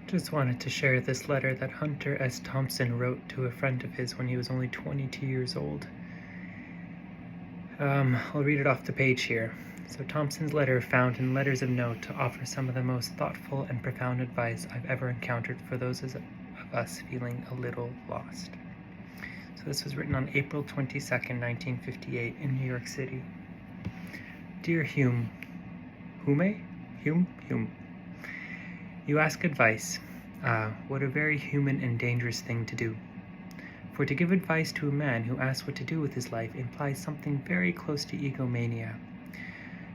Just wanted to share this letter that Hunter S Thompson wrote to a friend of his when he was only 22 years old. I'll read it off the page here. So Thompson's letter found in Letters of Note to offer some of the most thoughtful and profound advice I've ever encountered for those of us feeling a little lost. So this was written on April 22nd, 1958 in New York City. Dear Hume, you ask advice. What a very human and dangerous thing to do. For to give advice to a man who asks what to do with his life implies something very close to egomania.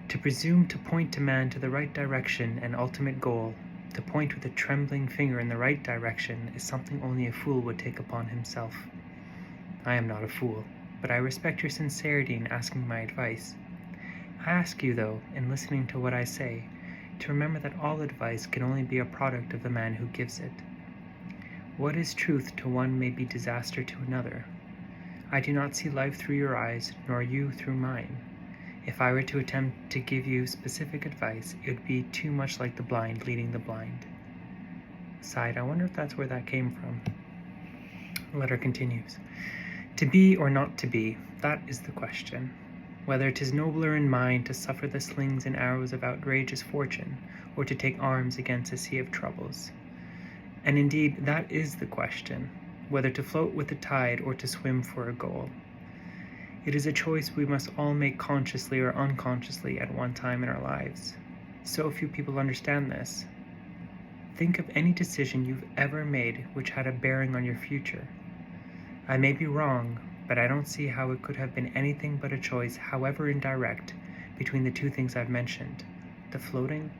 To presume to point a man to the right direction and ultimate goal, to point with a trembling finger in the right direction, is something only a fool would take upon himself. I am not a fool, but I respect your sincerity in asking my advice. I ask you, though, in listening to what I say, to remember that all advice can only be a product of the man who gives it. What is truth to one may be disaster to another. I do not see life through your eyes, nor you through mine. If I were to attempt to give you specific advice, it would be too much like the blind leading the blind. Sighed, I wonder if that's where that came from. The letter continues. To be or not to be, that is the question. Whether 'tis nobler in mind to suffer the slings and arrows of outrageous fortune, or to take arms against a sea of troubles. And indeed, that is the question, whether to float with the tide or to swim for a goal. It is a choice we must all make consciously or unconsciously at one time in our lives. So few people understand this. Think of any decision you've ever made which had a bearing on your future. I may be wrong, but I don't see how it could have been anything but a choice, however indirect, between the two things I've mentioned, the floating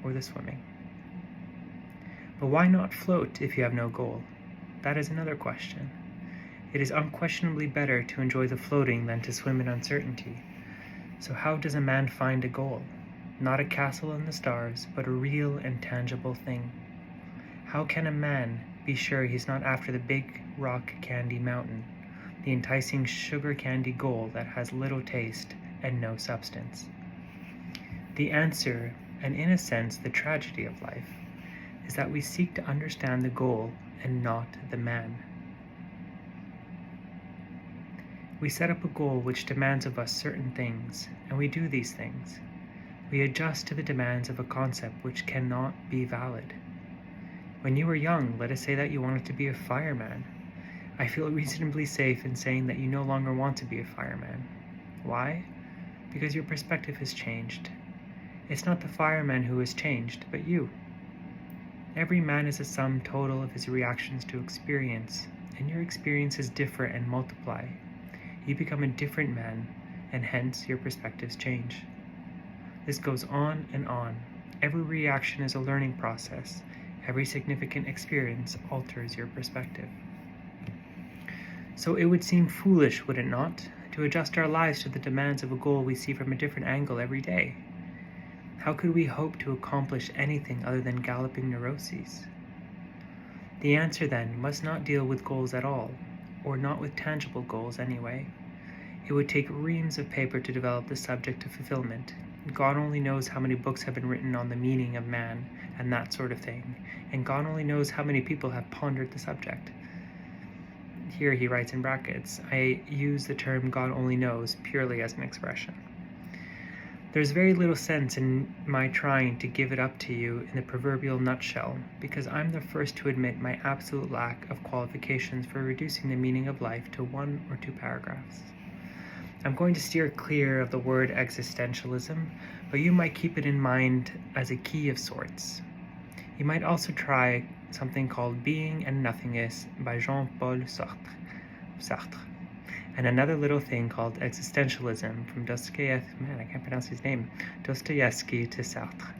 or the swimming. But why not float if you have no goal? That is another question. It is unquestionably better to enjoy the floating than to swim in uncertainty. So how does a man find a goal? Not a castle in the stars, but a real and tangible thing. How can a man be sure he's not after the big rock candy mountain, the enticing sugar candy goal that has little taste and no substance? The answer, and in a sense the tragedy of life, is that we seek to understand the goal and not the man. We set up a goal which demands of us certain things, and we do these things. We adjust to the demands of a concept which cannot be valid. When you were young, let us say that you wanted to be a fireman. I feel reasonably safe in saying that you no longer want to be a fireman. Why? Because your perspective has changed. It's not the fireman who has changed, but you. Every man is a sum total of his reactions to experience, and your experiences differ and multiply. You become a different man, and hence your perspectives change. This goes on and on. Every reaction is a learning process. Every significant experience alters your perspective. So it would seem foolish, would it not, to adjust our lives to the demands of a goal we see from a different angle every day? How could we hope to accomplish anything other than galloping neuroses? The answer, then, must not deal with goals at all, or not with tangible goals anyway. It would take reams of paper to develop the subject of fulfillment. God only knows how many books have been written on the meaning of man and that sort of thing, and God only knows how many people have pondered the subject. Here he writes in brackets, I use the term God only knows purely as an expression. There's very little sense in my trying to give it up to you in the proverbial nutshell, because I'm the first to admit my absolute lack of qualifications for reducing the meaning of life to 1 or 2 paragraphs. I'm going to steer clear of the word existentialism, but you might keep it in mind as a key of sorts. You might also try something called Being and Nothingness by Jean-Paul Sartre, and another little thing called existentialism from Dostoevsky to Sartre.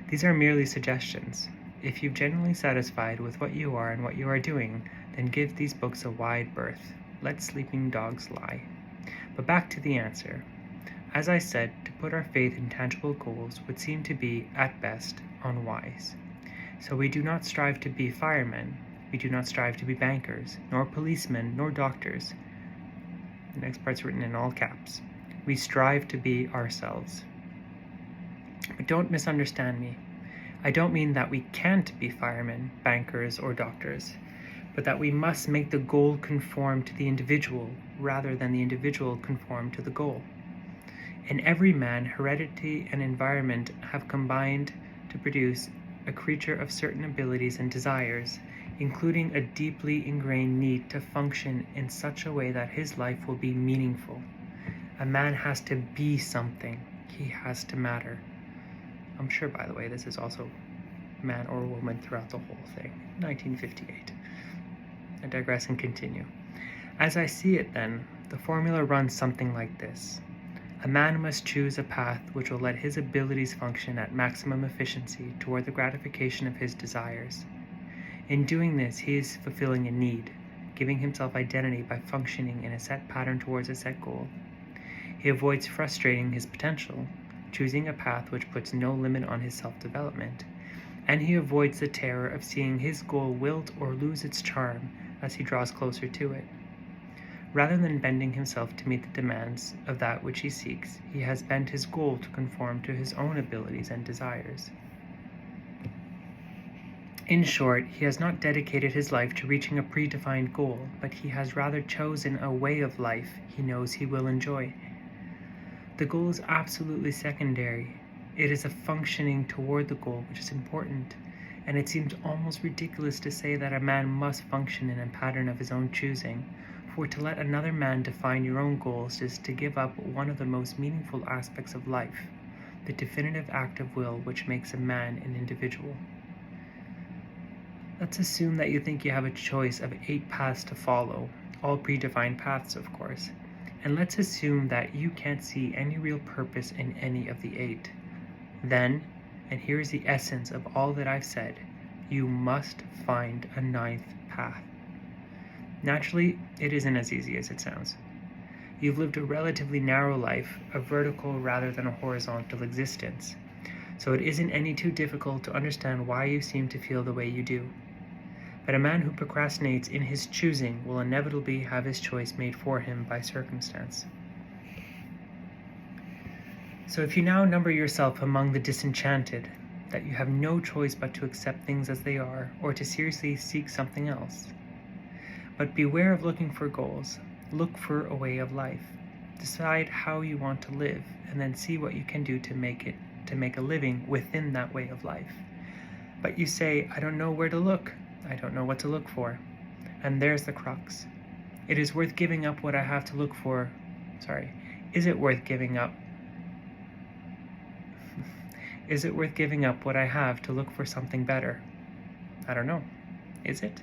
These are merely suggestions. If you've genuinely satisfied with what you are and what you are doing, then give these books a wide berth. Let sleeping dogs lie. But back to the answer. As I said, to put our faith in tangible goals would seem to be, at best, unwise. So we do not strive to be firemen, we do not strive to be bankers, nor policemen, nor doctors. The next part's written in all caps. We strive to be ourselves. But don't misunderstand me. I don't mean that we can't be firemen, bankers, or doctors, but that we must make the goal conform to the individual rather than the individual conform to the goal. In every man, heredity and environment have combined to produce a creature of certain abilities and desires, including a deeply ingrained need to function in such a way that his life will be meaningful. A man has to be something. He has to matter. I'm sure, by the way, this is also man or woman throughout the whole thing. 1958. I digress and continue. As I see it then, the formula runs something like this. A man must choose a path which will let his abilities function at maximum efficiency toward the gratification of his desires. In doing this, he is fulfilling a need, giving himself identity by functioning in a set pattern towards a set goal. He avoids frustrating his potential, choosing a path which puts no limit on his self-development, and he avoids the terror of seeing his goal wilt or lose its charm as he draws closer to it. Rather than bending himself to meet the demands of that which he seeks, he has bent his goal to conform to his own abilities and desires. In short, he has not dedicated his life to reaching a predefined goal, but he has rather chosen a way of life he knows he will enjoy. The goal is absolutely secondary. It is a functioning toward the goal which is important, and it seems almost ridiculous to say that a man must function in a pattern of his own choosing. For to let another man define your own goals is to give up one of the most meaningful aspects of life, the definitive act of will which makes a man an individual. Let's assume that you think you have a choice of 8 paths to follow, all predefined paths, of course. And let's assume that you can't see any real purpose in any of the 8. Then, and here's the essence of all that I've said, you must find a 9th path. Naturally, it isn't as easy as it sounds. You've lived a relatively narrow life, a vertical rather than a horizontal existence, so it isn't any too difficult to understand why you seem to feel the way you do. But a man who procrastinates in his choosing will inevitably have his choice made for him by circumstance. So if you now number yourself among the disenchanted, that you have no choice but to accept things as they are, or to seriously seek something else. But beware of looking for goals. Look for a way of life. Decide how you want to live, and then see what you can do to make a living within that way of life. But you say, I don't know where to look. I don't know what to look for. And there's the crux. It is worth giving up what I have to look for. Is it worth giving up? Is it worth giving up what I have to look for something better? I don't know. Is it?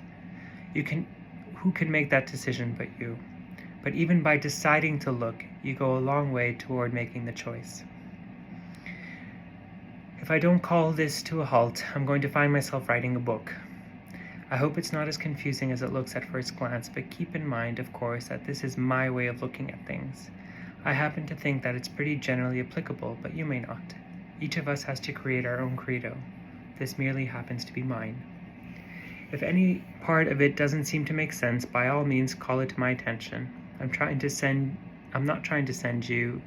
Who can make that decision but you? But even by deciding to look, you go a long way toward making the choice. If I don't call this to a halt, I'm going to find myself writing a book. I hope it's not as confusing as it looks at first glance, but keep in mind, of course, that this is my way of looking at things. I happen to think that it's pretty generally applicable, but you may not. Each of us has to create our own credo. This merely happens to be mine. If any part of it doesn't seem to make sense, by all means call it to my attention. I'm not trying to send you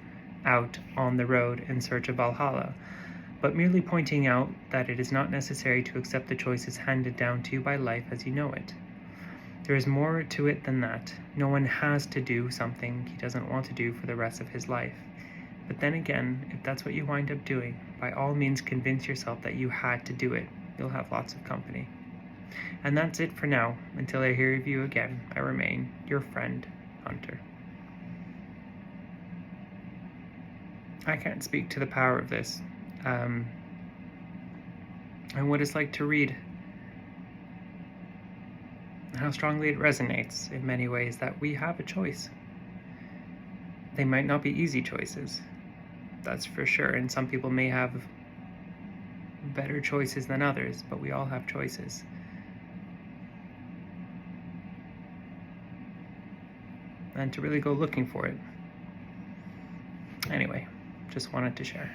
out on the road in search of Valhalla, but merely pointing out that it is not necessary to accept the choices handed down to you by life as you know it. There is more to it than that. No one has to do something he doesn't want to do for the rest of his life. But then again, if that's what you wind up doing, by all means convince yourself that you had to do it. You'll have lots of company. And that's it for now. Until I hear of you again, I remain your friend, Hunter. I can't speak to the power of this, and what it's like to read, how strongly it resonates in many ways that we have a choice. They might not be easy choices, that's for sure, and some people may have better choices than others, but we all have choices. And to really go looking for it. Anyway, just wanted to share.